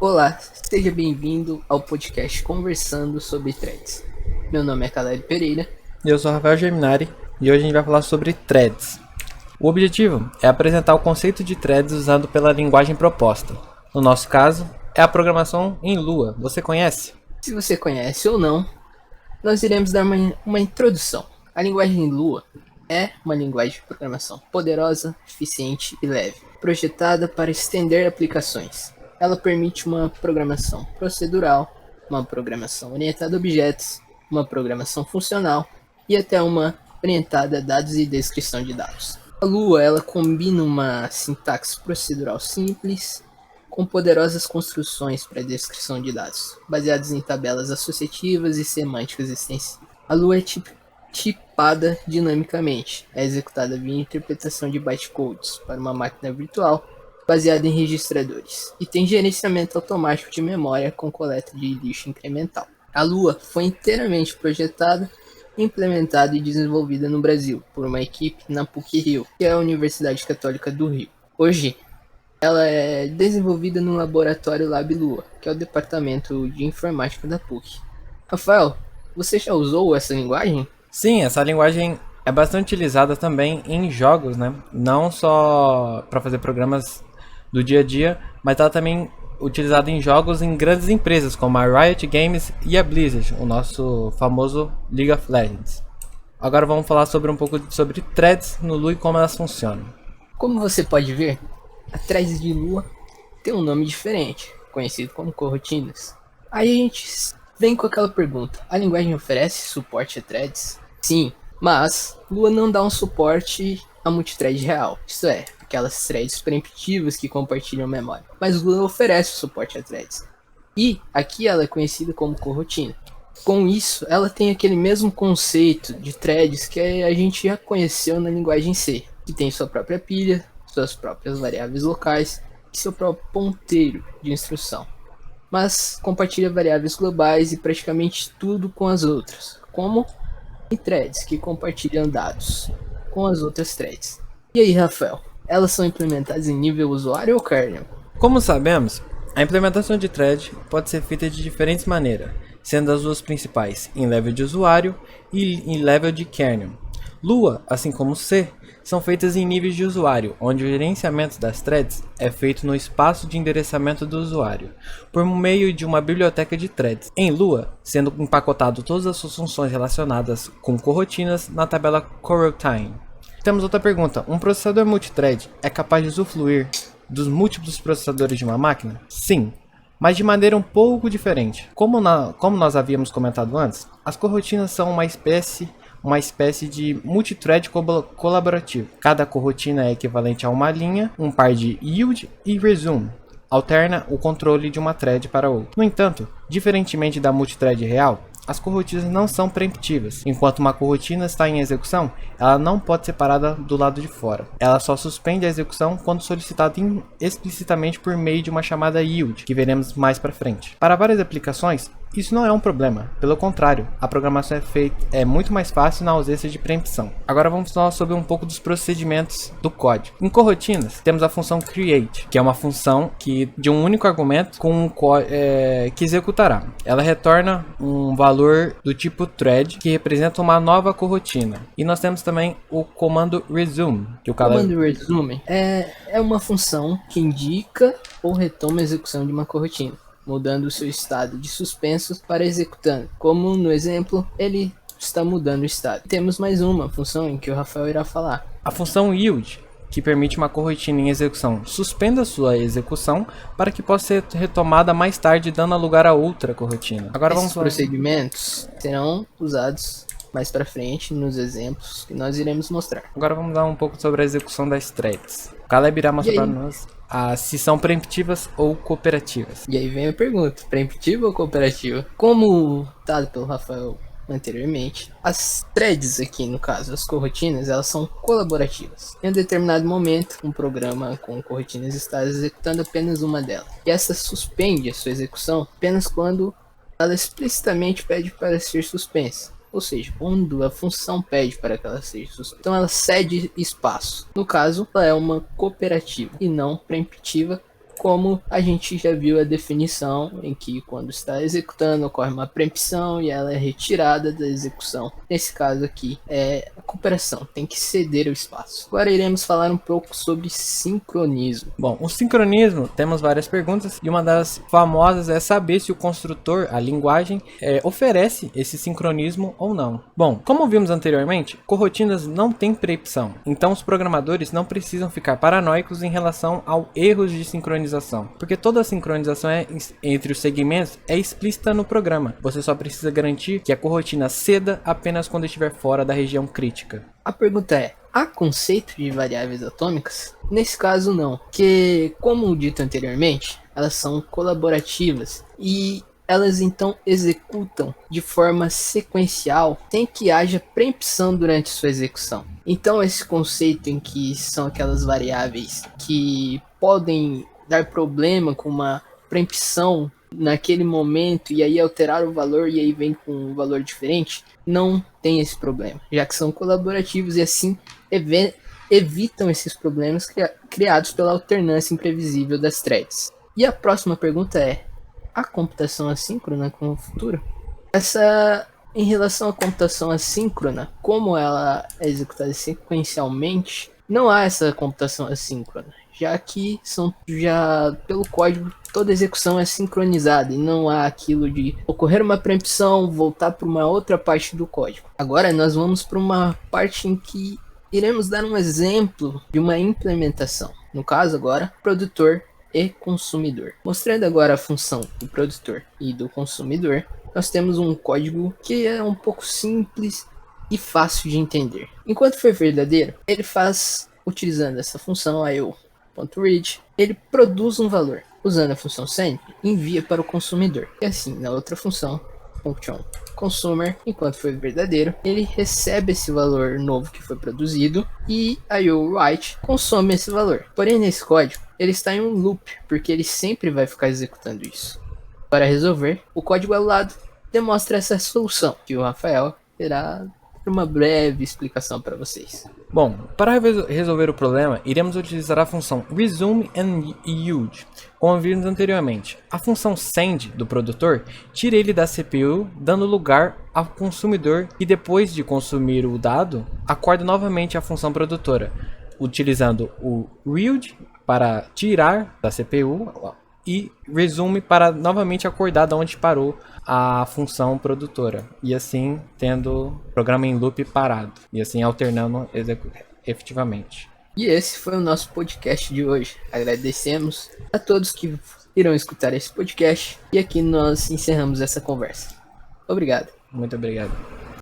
Olá, seja bem-vindo ao podcast Conversando sobre Threads. Meu nome é Caleb Pereira. E eu sou Rafael Geminari e hoje a gente vai falar sobre threads. O objetivo é apresentar o conceito de threads usado pela linguagem proposta. No nosso caso, é a programação em Lua. Você conhece? Se você conhece ou não, nós iremos dar uma introdução. A linguagem Lua é uma linguagem de programação poderosa, eficiente e leve, projetada para estender aplicações. Ela permite uma programação procedural, uma programação orientada a objetos, uma programação funcional e até uma orientada a dados e descrição de dados. A Lua ela combina uma sintaxe procedural simples com poderosas construções para descrição de dados, baseadas em tabelas associativas e semânticas extensivas. A Lua é tipada dinamicamente, é executada via interpretação de bytecodes para uma máquina virtual baseada em registradores, e tem gerenciamento automático de memória com coleta de lixo incremental. A Lua foi inteiramente projetada, implementada e desenvolvida no Brasil por uma equipe na PUC-Rio, que é a Universidade Católica do Rio. Hoje, ela é desenvolvida no laboratório Lab Lua, que é o departamento de informática da PUC. Rafael, você já usou essa linguagem? Sim, essa linguagem é bastante utilizada também em jogos, né? Não só para fazer programas do dia a dia, mas ela também utilizada em jogos em grandes empresas como a Riot Games e a Blizzard, o nosso famoso League of Legends. Agora vamos falar um pouco sobre threads no Lua e como elas funcionam. Como você pode ver, a threads de Lua tem um nome diferente, conhecido como coroutinas. Aí a gente vem com aquela pergunta: a linguagem oferece suporte a threads? Sim, mas Lua não dá um suporte a multithread real, isto é, aquelas threads preemptivas que compartilham memória. Mas Lua oferece suporte a threads. E aqui ela é conhecida como coroutine. Com isso, ela tem aquele mesmo conceito de threads que a gente já conheceu na linguagem C, que tem sua própria pilha, suas próprias variáveis locais e seu próprio ponteiro de instrução, mas compartilha variáveis globais e praticamente tudo com as outras, como em threads que compartilham dados com as outras threads. E aí, Rafael, elas são implementadas em nível usuário ou kernel? Como sabemos, a implementação de thread pode ser feita de diferentes maneiras, sendo as duas principais em level de usuário e em level de kernel. Lua, assim como C, são feitas em níveis de usuário, onde o gerenciamento das threads é feito no espaço de endereçamento do usuário, por meio de uma biblioteca de threads. Em Lua, sendo empacotado todas as suas funções relacionadas com coroutinas na tabela coroutine. Temos outra pergunta: um processador multithread é capaz de usufruir dos múltiplos processadores de uma máquina? Sim, mas de maneira um pouco diferente. Como nós havíamos comentado antes, as coroutinas são uma espécie de multithread colaborativo. Cada coroutina é equivalente a uma linha, um par de yield e resume. Alterna o controle de uma thread para outra. No entanto, diferentemente da multithread real, as coroutinas não são preemptivas. Enquanto uma coroutina está em execução, ela não pode ser parada do lado de fora. Ela só suspende a execução quando solicitada explicitamente por meio de uma chamada yield, que veremos mais para frente. Para várias aplicações, isso não é um problema. Pelo contrário, a programação é muito mais fácil na ausência de preempção. Agora vamos falar sobre um pouco dos procedimentos do código. Em coroutinas, temos a função create, que é uma função de um único argumento que executará. Ela retorna um valor do tipo thread, que representa uma nova corotina. E nós temos também o comando resume. O comando resume é uma função que indica ou retoma a execução de uma corotina, mudando o seu estado de suspenso para executando. Como no exemplo, ele está mudando o estado. Temos mais uma função em que o Rafael irá falar. A função yield, que permite uma corotina em execução, suspenda sua execução para que possa ser retomada mais tarde, dando lugar a outra corotina. Agora esses procedimentos serão usados mais para frente nos exemplos que nós iremos mostrar. Agora vamos dar um pouco sobre a execução das threads. O Caleb irá mostrar para nós se são preemptivas ou cooperativas. E aí vem a pergunta: preemptiva ou cooperativa? Como dado pelo Rafael anteriormente, as threads aqui, no caso, as coroutinas, elas são colaborativas. Em um determinado momento, um programa com coroutinas está executando apenas uma delas, e essa suspende a sua execução apenas quando ela explicitamente pede para ser suspensa. Ou seja, quando a função pede para que ela seja suspensa. Então ela cede espaço. No caso, ela é uma cooperativa e não preemptiva como a gente já viu a definição em que quando está executando ocorre uma preempção e ela é retirada da execução. Nesse caso aqui é a cooperação, tem que ceder o espaço. Agora iremos falar um pouco sobre sincronismo. Bom, o sincronismo, temos várias perguntas e uma das famosas é saber se o construtor, a linguagem, oferece esse sincronismo ou não. Bom, como vimos anteriormente, coroutinas não têm preempção, então os programadores não precisam ficar paranoicos em relação ao erros de sincronização, porque toda a sincronização entre os segmentos é explícita no programa. Você só precisa garantir que a coroutina ceda apenas quando estiver fora da região crítica. A pergunta é, há conceito de variáveis atômicas? Nesse caso não, porque como dito anteriormente, elas são colaborativas e elas então executam de forma sequencial sem que haja preempção durante sua execução. Então esse conceito em que são aquelas variáveis que podem dar problema com uma preempção naquele momento e aí alterar o valor e aí vem com um valor diferente, não tem esse problema, já que são colaborativos e assim evitam esses problemas criados pela alternância imprevisível das threads. E a próxima pergunta é, a computação assíncrona com o futuro? Em relação à computação assíncrona, como ela é executada sequencialmente, não há essa computação assíncrona, já que pelo código toda execução é sincronizada e não há aquilo de ocorrer uma preempção, voltar para uma outra parte do código. Agora nós vamos para uma parte em que iremos dar um exemplo de uma implementação. No caso agora, produtor e consumidor. Mostrando agora a função do produtor e do consumidor, nós temos um código que é um pouco simples e fácil de entender. Enquanto for verdadeiro, ele faz, utilizando essa função IO.read, ele produz um valor. Usando a função send, envia para o consumidor. E assim, na outra função, function consumer, enquanto for verdadeiro, ele recebe esse valor novo que foi produzido e IOWrite consome esse valor. Porém, nesse código, ele está em um loop, porque ele sempre vai ficar executando isso. Para resolver, o código ao lado demonstra essa solução, que o Rafael terá uma breve explicação para vocês. Bom, para resolver o problema, iremos utilizar a função resume and use, como vimos anteriormente. A função send do produtor tira ele da CPU, dando lugar ao consumidor e depois de consumir o dado, acorda novamente a função produtora, utilizando o read para tirar da CPU e resume para novamente acordar de onde parou a função produtora, e assim tendo o programa em loop parado, e assim alternando efetivamente. E esse foi o nosso podcast de hoje. Agradecemos a todos que irão escutar esse podcast e aqui nós encerramos essa conversa. Obrigado. Muito obrigado.